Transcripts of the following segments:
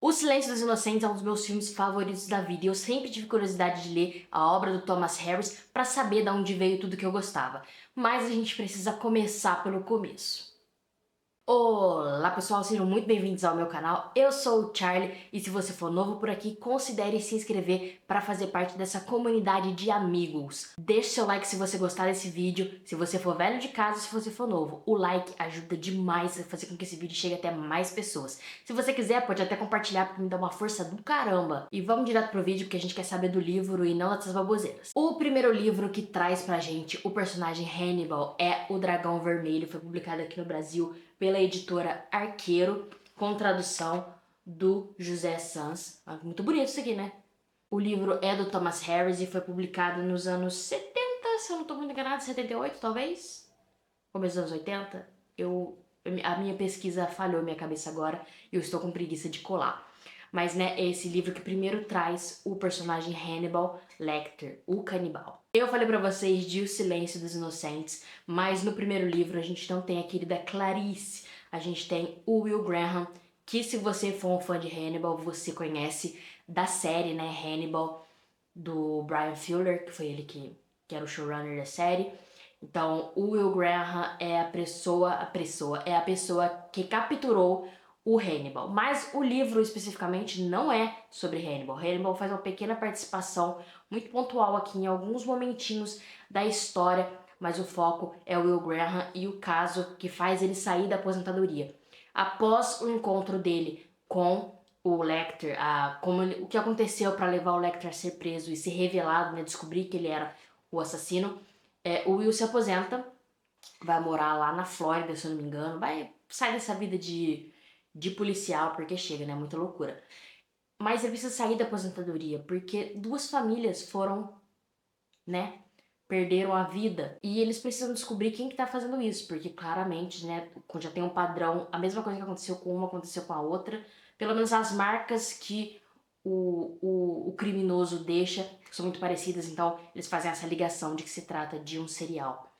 O Silêncio dos Inocentes é um dos meus filmes favoritos da vida e eu sempre tive curiosidade de ler a obra do Thomas Harris para saber de onde veio tudo que eu gostava. Mas a gente precisa começar pelo começo. Olá pessoal, sejam muito bem-vindos ao meu canal. Eu sou o Charlie e se você for novo por aqui, considere se inscrever para fazer parte dessa comunidade de amigos. Deixe seu like se você gostar desse vídeo, se você for velho de casa, se você for novo. O like ajuda demais a fazer com que esse vídeo chegue até mais pessoas. Se você quiser, pode até compartilhar porque me dá uma força do caramba. E vamos direto pro vídeo porque a gente quer saber do livro e não dessas baboseiras. O primeiro livro que traz pra gente o personagem Hannibal é O Dragão Vermelho, foi publicado aqui no Brasil pela editora Arqueiro, com tradução do José Sans. Muito bonito isso aqui, né? O livro é do Thomas Harris e foi publicado nos anos 70, se eu não estou muito enganado, 78 talvez? Começo dos anos 80? A minha pesquisa falhou minha cabeça agora e eu estou com preguiça de colar. Mas, né, é esse livro que primeiro traz o personagem Hannibal Lecter, o canibal. Eu falei pra vocês de O Silêncio dos Inocentes, mas no primeiro livro a gente não tem a querida Clarice, a gente tem o Will Graham, que se você for um fã de Hannibal, você conhece da série, né, Hannibal, do Bryan Fuller, que foi ele que era o showrunner da série. Então, o Will Graham é a pessoa que capturou o Hannibal. Mas o livro especificamente não é sobre Hannibal. Hannibal faz uma pequena participação muito pontual aqui em alguns momentinhos da história, mas o foco é o Will Graham e o caso que faz ele sair da aposentadoria. Após o encontro dele com o Lecter, o que aconteceu para levar o Lecter a ser preso e ser revelado, né, descobrir que ele era o assassino, o Will se aposenta, vai morar lá na Flórida, se eu não me engano, vai sair dessa vida de policial, porque chega, né, muita loucura. Mas ele precisa sair da aposentadoria, porque duas famílias foram, né, perderam a vida e eles precisam descobrir quem que tá fazendo isso, porque claramente, né, quando já tem um padrão, a mesma coisa que aconteceu com uma aconteceu com a outra, pelo menos as marcas que o criminoso deixa são muito parecidas, então eles fazem essa ligação de que se trata de um serial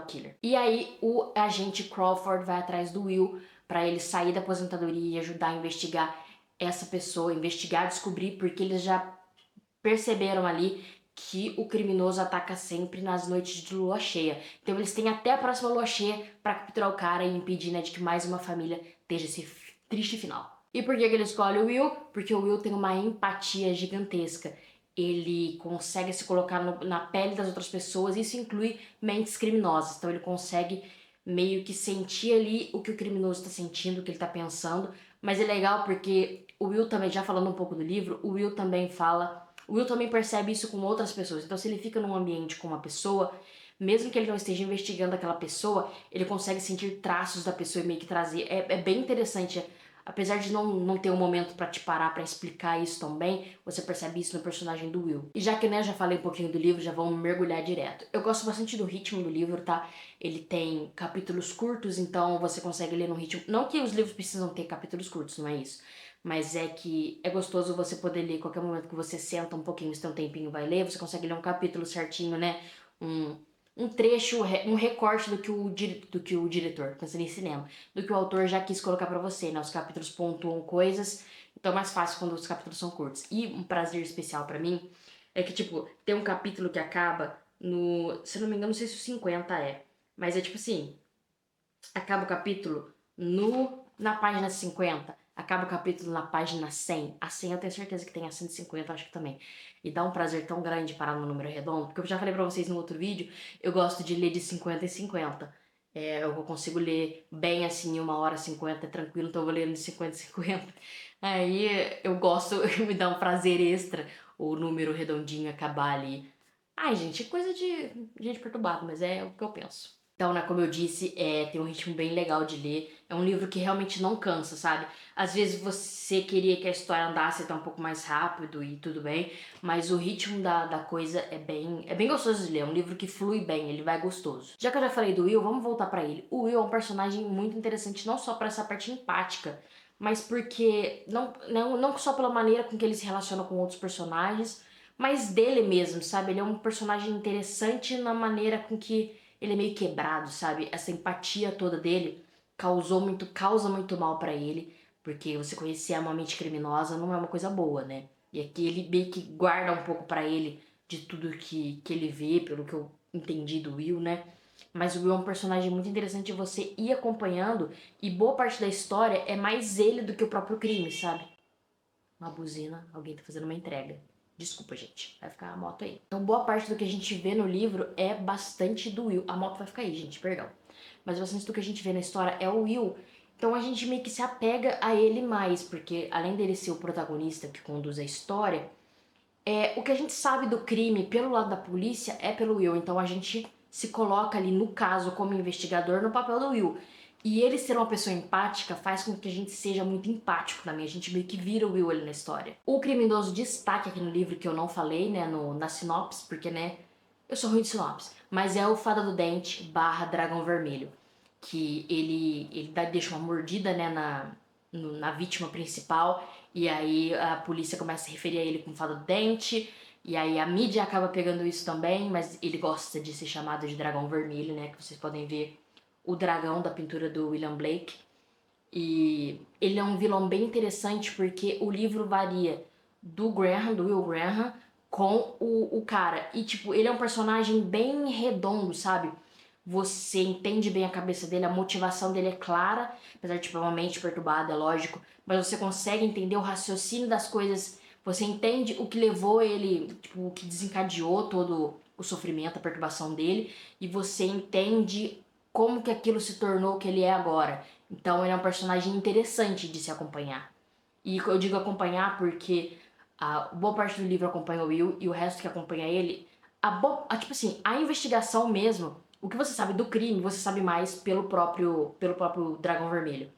killer. E aí o agente Crawford vai atrás do Will para ele sair da aposentadoria e ajudar a investigar essa pessoa, investigar, descobrir, porque eles já perceberam ali que o criminoso ataca sempre nas noites de lua cheia. Então eles têm até a próxima lua cheia para capturar o cara e impedir, né, de que mais uma família esteja esse triste final. E por que que ele escolhe o Will? Porque o Will tem uma empatia gigantesca. Ele consegue se colocar na pele das outras pessoas, e isso inclui mentes criminosas. Então ele consegue meio que sentir ali o que o criminoso está sentindo, o que ele está pensando. Mas é legal porque o Will também, já falando um pouco do livro, o Will também percebe isso com outras pessoas. Então, se ele fica num ambiente com uma pessoa, mesmo que ele não esteja investigando aquela pessoa, ele consegue sentir traços da pessoa e meio que trazer. É bem interessante. Apesar de não ter um momento pra te parar pra explicar isso também, você percebe isso no personagem do Will. E já que, né, já falei um pouquinho do livro, já vamos mergulhar direto. Eu gosto bastante do ritmo do livro, tá? Ele tem capítulos curtos, então você consegue ler no ritmo. Não que os livros precisam ter capítulos curtos, não é isso. Mas é que é gostoso você poder ler a qualquer momento que você senta um pouquinho, se tem um tempinho vai ler, você consegue ler um capítulo certinho, né? Um trecho, um recorte do que o diretor, pensando em cinema, do que o autor já quis colocar pra você, né? Os capítulos pontuam coisas, então é mais fácil quando os capítulos são curtos. E um prazer especial pra mim é que, tipo, tem um capítulo que acaba no, se eu não me engano, não sei se o 50 é, mas é tipo assim, acaba o capítulo na página 50, acaba o capítulo na página 100. A 100 eu tenho certeza que tem a 150, acho que também. E dá um prazer tão grande parar no número redondo, porque eu já falei pra vocês no outro vídeo, eu gosto de ler de 50 em 50. Eu consigo ler bem assim, 1h50, tranquilo, então eu vou lendo de 50 em 50. Aí eu gosto, me dá um prazer extra o número redondinho acabar ali. Ai, gente, é coisa de gente perturbada, mas é o que eu penso. Então, né, como eu disse, tem um ritmo bem legal de ler. É um livro que realmente não cansa, sabe? Às vezes você queria que a história andasse até um pouco mais rápido e tudo bem, mas o ritmo da coisa é bem gostoso de ler. É um livro que flui bem, ele vai gostoso. Já que eu já falei do Will, vamos voltar pra ele. O Will é um personagem muito interessante, não só pra essa parte empática, mas porque não só pela maneira com que ele se relaciona com outros personagens, mas dele mesmo, sabe? Ele é um personagem interessante na maneira com que ele é meio quebrado, sabe? Essa empatia toda dele causa muito mal pra ele, porque você conhecer uma mente criminosa não é uma coisa boa, né? E aqui ele meio que guarda um pouco pra ele de tudo que ele vê, pelo que eu entendi do Will, né? Mas o Will é um personagem muito interessante de você ir acompanhando, e boa parte da história é mais ele do que o próprio crime, sabe? Uma buzina, alguém tá fazendo uma entrega. Desculpa, gente, vai ficar a moto aí. Então boa parte do que a gente vê no livro é bastante do Will. A moto vai ficar aí, gente, perdão. Mas bastante do que a gente vê na história é o Will. Então a gente meio que se apega a ele mais, porque além dele ser o protagonista que conduz a história, o que a gente sabe do crime pelo lado da polícia é pelo Will. Então a gente se coloca ali no caso como investigador no papel do Will. E ele ser uma pessoa empática faz com que a gente seja muito empático também. A gente meio que vira o Will ali na história. O criminoso destaque aqui no livro que eu não falei, né, na sinopse, porque, né, eu sou ruim de sinopse. Mas é o Fada do Dente barra Dragão Vermelho. Que ele deixa uma mordida, né, na vítima principal. E aí a polícia começa a se referir a ele como Fada do Dente. E aí a mídia acaba pegando isso também, mas ele gosta de ser chamado de Dragão Vermelho, né? Que vocês podem ver o dragão da pintura do William Blake. E ele é um vilão bem interessante porque o livro varia do Graham, do Will Graham, com o cara. E tipo, ele é um personagem bem redondo, sabe? Você entende bem a cabeça dele, a motivação dele é clara, apesar de tipo, uma mente perturbada, é lógico, mas você consegue entender o raciocínio das coisas, você entende o que levou ele, tipo, o que desencadeou todo o sofrimento, a perturbação dele, e você entende como que aquilo se tornou o que ele é agora. Então ele é um personagem interessante de se acompanhar. E eu digo acompanhar porque a boa parte do livro acompanha o Will e o resto que acompanha ele, tipo assim, a investigação mesmo, o que você sabe do crime, você sabe mais pelo próprio Dragão Vermelho.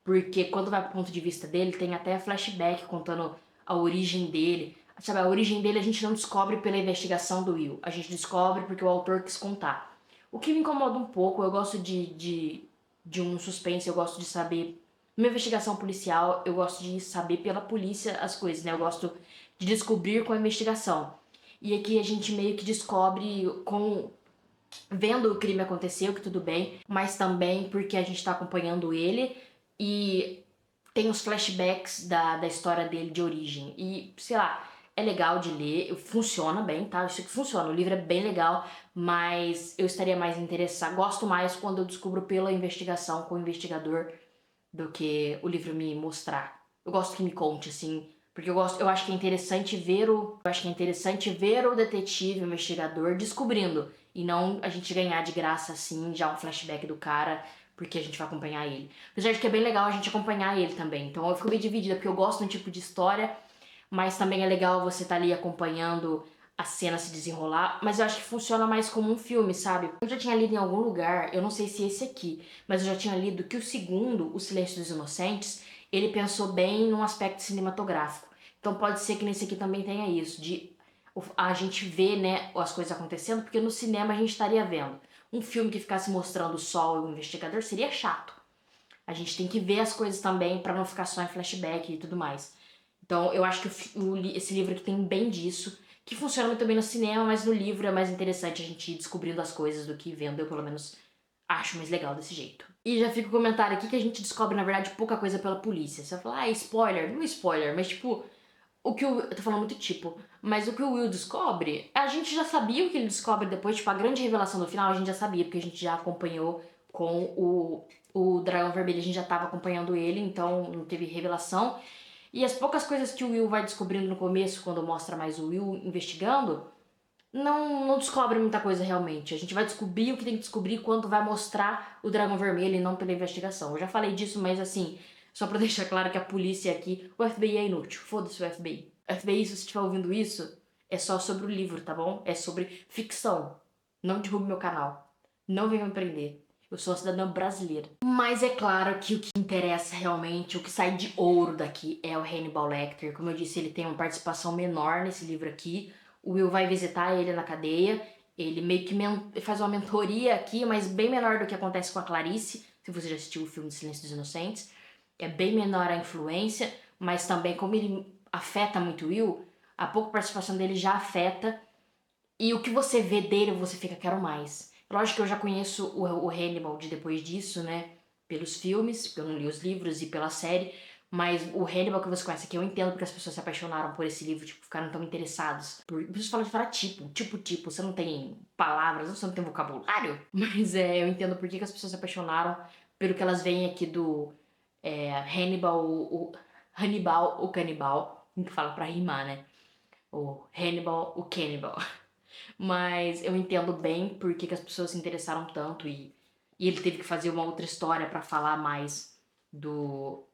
Porque quando vai pro ponto de vista dele, tem até flashback contando a origem dele. Sabe, a origem dele a gente não descobre pela investigação do Will. A gente descobre porque o autor quis contar. O que me incomoda um pouco, eu gosto de um suspense, eu gosto de saber. Numa investigação policial, eu gosto de saber pela polícia as coisas, né? Eu gosto de descobrir com a investigação. E aqui a gente meio que descobre vendo o crime acontecer, que tudo bem, mas também porque a gente tá acompanhando ele e tem os flashbacks da história dele de origem. E, sei lá, é legal de ler, funciona bem, tá? Isso que funciona, o livro é bem legal, mas eu estaria mais interessada, gosto mais quando eu descubro pela investigação com o investigador do que o livro me mostrar. Eu gosto que me conte, assim, porque eu acho que é interessante ver o detetive, o investigador descobrindo e não a gente ganhar de graça assim já um flashback do cara porque a gente vai acompanhar ele. Apesar de que é bem legal a gente acompanhar ele também. Então eu fico meio dividida porque eu gosto de um tipo de história, mas também é legal você estar ali acompanhando a cena se desenrolar, mas eu acho que funciona mais como um filme, sabe? Eu já tinha lido em algum lugar, eu não sei se esse aqui, mas eu já tinha lido que o segundo, O Silêncio dos Inocentes, ele pensou bem num aspecto cinematográfico. Então pode ser que nesse aqui também tenha isso, de a gente ver, né, as coisas acontecendo, porque no cinema a gente estaria vendo. Um filme que ficasse mostrando o sol e o investigador seria chato. A gente tem que ver as coisas também pra não ficar só em flashback e tudo mais. Então eu acho que esse livro aqui tem bem disso, que funciona muito bem no cinema, mas no livro é mais interessante a gente ir descobrindo as coisas do que vendo. Eu pelo menos acho mais legal desse jeito. E já fica o comentário aqui que a gente descobre, na verdade, pouca coisa pela polícia. Você vai falar, spoiler. Não é spoiler, mas tipo, eu tô falando muito tipo, mas o que o Will descobre, a gente já sabia o que ele descobre depois, tipo, a grande revelação do final a gente já sabia, porque a gente já acompanhou com o Dragão Vermelho, a gente já tava acompanhando ele, então não teve revelação. E as poucas coisas que o Will vai descobrindo no começo, quando mostra mais o Will investigando, não descobre muita coisa realmente. A gente vai descobrir o que tem que descobrir quando vai mostrar o Dragão Vermelho e não pela investigação. Eu já falei disso, mas assim, só pra deixar claro que a polícia aqui, o FBI é inútil. Foda-se o FBI. FBI, se você estiver ouvindo isso, é só sobre o livro, tá bom? É sobre ficção. Não derrube meu canal. Não venha me prender. Eu sou uma cidadã brasileira. Mas é claro que o que interessa realmente, o que sai de ouro daqui é o Hannibal Lecter. Como eu disse, ele tem uma participação menor nesse livro aqui. O Will vai visitar ele na cadeia. Ele meio que faz uma mentoria aqui, mas bem menor do que acontece com a Clarice, se você já assistiu o filme de Silêncio dos Inocentes. É bem menor a influência, mas também como ele afeta muito o Will, a pouca participação dele já afeta. E o que você vê dele, você fica, quero mais. Lógico que eu já conheço o Hannibal de depois disso, né? Pelos filmes, porque eu não li os livros, e pela série. Mas o Hannibal que você conhece aqui, eu entendo porque as pessoas se apaixonaram por esse livro, tipo, ficaram tão interessados. Por pessoas falam de falar tipo, você não tem palavras, você não tem vocabulário. Mas eu entendo por que as pessoas se apaixonaram pelo que elas veem aqui do Hannibal, o canibal, que fala pra rimar, né? O Hannibal, o Cannibal. Mas eu entendo bem por que as pessoas se interessaram tanto e ele teve que fazer uma outra história pra falar mais do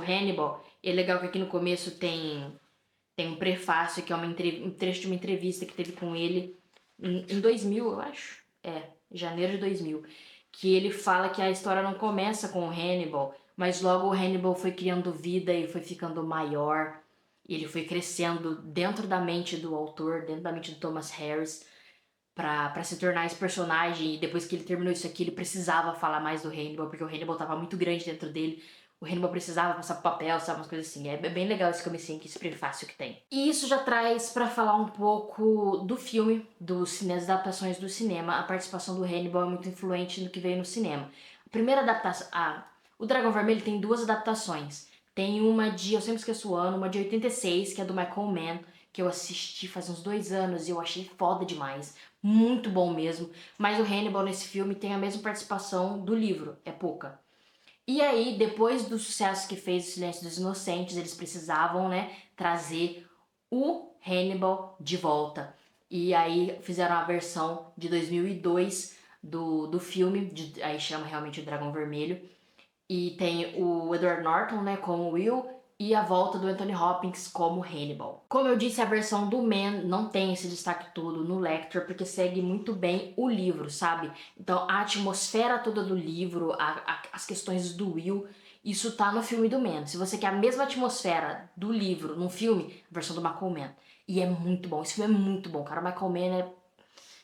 Hannibal. E é legal que aqui no começo tem um prefácio que é um trecho de uma entrevista que teve com ele em 2000, eu acho. Janeiro de 2000. Que ele fala que a história não começa com o Hannibal, mas logo o Hannibal foi criando vida e foi ficando maior. E ele foi crescendo dentro da mente do autor, dentro da mente do Thomas Harris, pra se tornar esse personagem. E depois que ele terminou isso aqui, ele precisava falar mais do Hannibal, porque o Hannibal tava muito grande dentro dele. O Hannibal precisava passar pro papel, sabe? Umas coisas assim. É bem legal esse comecinho aqui, esse prefácio que tem. E isso já traz pra falar um pouco do filme, das adaptações do cinema. A participação do Hannibal é muito influente no que veio no cinema. A primeira adaptação... o Dragão Vermelho tem duas adaptações. Tem uma de, eu sempre esqueço o ano, uma de 86, que é do Michael Mann, que eu assisti faz uns 2 anos e eu achei foda demais. Muito bom mesmo. Mas o Hannibal nesse filme tem a mesma participação do livro, é pouca. E aí, depois do sucesso que fez O Silêncio dos Inocentes, eles precisavam, né, trazer o Hannibal de volta. E aí fizeram a versão de 2002 do filme, aí chama realmente o Dragão Vermelho. E tem o Edward Norton, né, como Will, e a volta do Anthony Hopkins como Hannibal. Como eu disse, a versão do Man não tem esse destaque todo no Lecter, porque segue muito bem o livro, sabe? Então a atmosfera toda do livro, as questões do Will, isso tá no filme do Man. Se você quer a mesma atmosfera do livro num filme, a versão do Michael Mann. E é muito bom, esse filme é muito bom, cara. O Michael Mann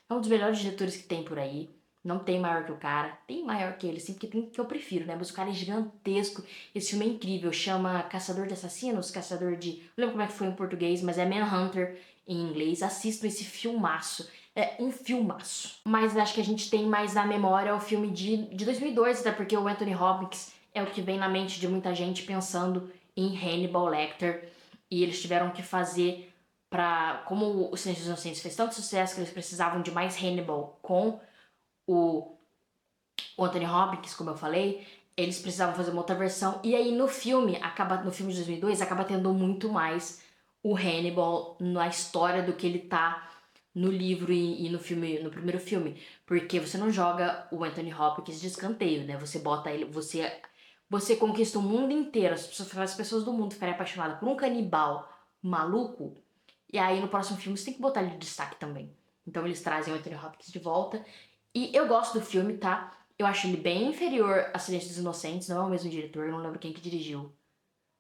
é um dos melhores diretores que tem por aí. Não tem maior que o cara. Tem maior que ele, sim, porque tem que eu prefiro, né? Mas o cara é gigantesco. Esse filme é incrível. Chama Caçador de Assassinos, Caçador de... Não lembro como é que foi em português, mas é Manhunter em inglês. Assistam esse filmaço. É um filmaço. Mas acho que a gente tem mais na memória o filme de 2002, até porque o Anthony Hopkins é o que vem na mente de muita gente pensando em Hannibal Lecter. E eles tiveram que fazer como o Silêncio dos Inocentes fez tanto sucesso que eles precisavam de mais Hannibal com o, o Anthony Hopkins, como eu falei, eles precisavam fazer uma outra versão. E aí no filme de 2002, acaba tendo muito mais o Hannibal na história do que ele tá no livro e no filme, no primeiro filme. Porque você não joga o Anthony Hopkins de escanteio, né? Você bota ele, você conquista o mundo inteiro, as pessoas do mundo ficarem apaixonadas por um canibal maluco. E aí no próximo filme você tem que botar ele de destaque também. Então eles trazem o Anthony Hopkins de volta. E eu gosto do filme, tá? Eu acho ele bem inferior a Silêncio dos Inocentes, não é o mesmo diretor, eu não lembro quem que dirigiu.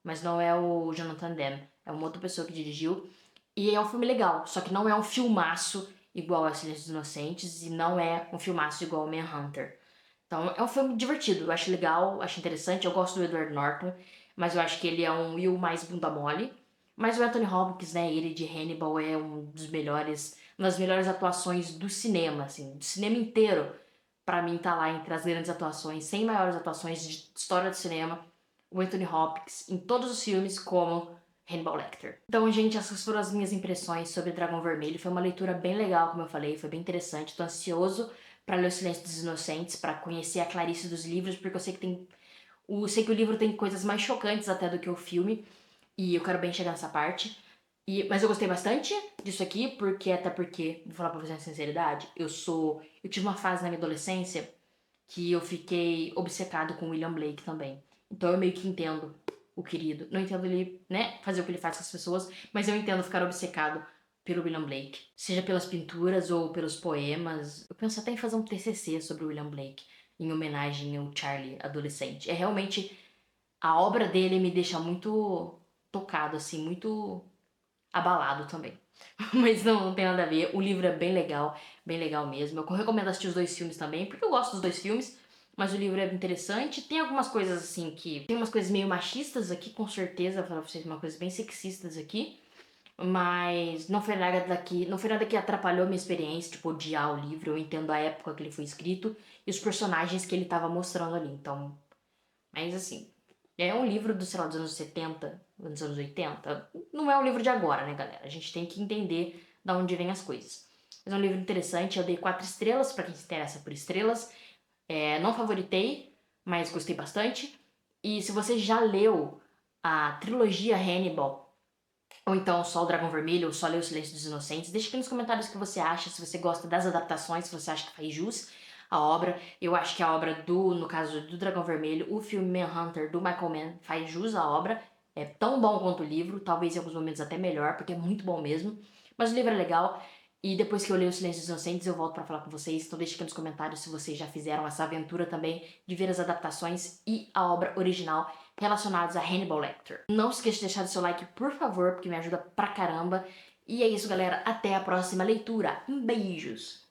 Mas não é o Jonathan Demme, é uma outra pessoa que dirigiu. E é um filme legal, só que não é um filmaço igual a Silêncio dos Inocentes e não é um filmaço igual ao Manhunter. Então é um filme divertido, eu acho legal, acho interessante, eu gosto do Edward Norton, mas eu acho que ele é um Will mais bunda mole. Mas o Anthony Hopkins, né, ele de Hannibal é uma das melhores atuações do cinema, assim, do cinema inteiro. Pra mim tá lá entre as grandes atuações, 100 maiores atuações de história do cinema, o Anthony Hopkins em todos os filmes como Hannibal Lecter. Então, gente, essas foram as minhas impressões sobre Dragão Vermelho. Foi uma leitura bem legal, como eu falei, foi bem interessante. Tô ansioso pra ler O Silêncio dos Inocentes, pra conhecer a Clarice dos livros, porque eu sei que sei que o livro tem coisas mais chocantes até do que o filme, e eu quero bem chegar nessa parte. Mas eu gostei bastante disso aqui, até porque, vou falar pra vocês na sinceridade, eu tive uma fase na minha adolescência que eu fiquei obcecado com William Blake também. Então eu meio que entendo o querido. Não entendo ele, né, fazer o que ele faz com as pessoas, mas eu entendo ficar obcecado pelo William Blake. Seja pelas pinturas ou pelos poemas. Eu penso até em fazer um TCC sobre o William Blake, em homenagem ao Charlie adolescente. É realmente... A obra dele me deixa muito tocado, assim, muito abalado também. Mas não tem nada a ver. O livro é bem legal mesmo. Eu recomendo assistir os dois filmes também, porque eu gosto dos dois filmes. Mas o livro é interessante. Tem algumas coisas assim que... Tem umas coisas meio machistas aqui, com certeza. Vou falar pra vocês uma coisa bem sexistas aqui. Mas não foi nada que atrapalhou minha experiência, tipo, odiar o livro. Eu entendo a época que ele foi escrito e os personagens que ele tava mostrando ali. Então, mas assim, É um livro do, sei lá, dos anos 70, dos anos 80. Não é um livro de agora, né, galera? A gente tem que entender de onde vêm as coisas. Mas é um livro interessante, eu dei 4 estrelas pra quem se interessa por estrelas. Não favoritei, mas gostei bastante. E se você já leu a trilogia Hannibal, ou então só o Dragão Vermelho, ou só leu O Silêncio dos Inocentes, deixa aqui nos comentários o que você acha, se você gosta das adaptações, se você acha que faz jus à obra. Eu acho que a obra no caso do Dragão Vermelho, o filme Manhunter do Michael Mann faz jus à obra. É tão bom quanto o livro, talvez em alguns momentos até melhor, porque é muito bom mesmo. Mas o livro é legal. E depois que eu ler O Silêncio dos Inocentes, eu volto pra falar com vocês. Então deixa aqui nos comentários se vocês já fizeram essa aventura também de ver as adaptações e a obra original relacionados a Hannibal Lecter. Não se esqueça de deixar o seu like, por favor, porque me ajuda pra caramba. E é isso, galera. Até a próxima leitura. Beijos!